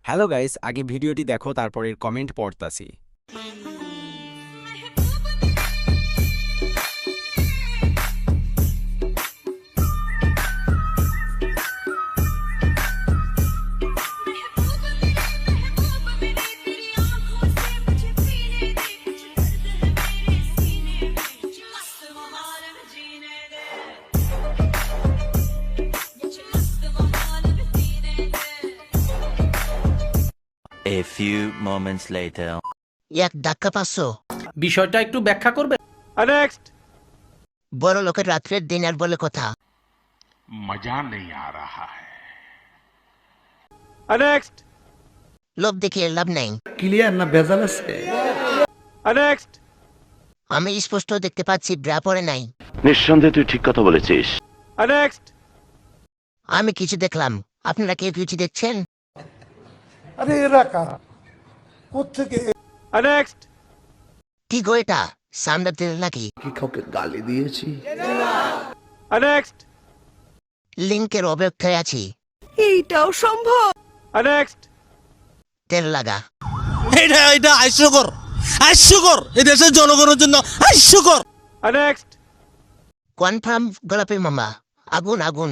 Hello guys, আগে ভিডিওটি দেখো, তারপর এর comment পড়তাছি। A few moments later. এক ধাক্কা পাচ্ছ। বিষয়টা একটু ব্যাখ্যা করবে। বড় লোকের রাত্রের ডিনার বলে কথা। मजा नहीं आ रहा है। লোভ দেখিয়ে লাভ নাই। ক্লিয়ার না ভেজাল আছে? আমি স্পষ্ট দেখতে পাচ্ছি ব্রা পরে নাই। নিঃসন্দেহে তুই ঠিক কথা বলেছিস। আমি কিছু দেখলাম, আপনারা কেউ কিছু দেখছেন? আরে এরা কারা? কোত্থেকে? কি গো এটা সামনে তেল নাকি? কি কাউকে গালি দিয়েছি? লিঙ্কের অপেক্ষায় আছি। এইটাও সম্ভব? তেল লাগা। এটা হাস্যকর এই দেশের জনগণের জন্য হাস্যকর। কনফার্ম গোলাপি মামা, আগুন আগুন।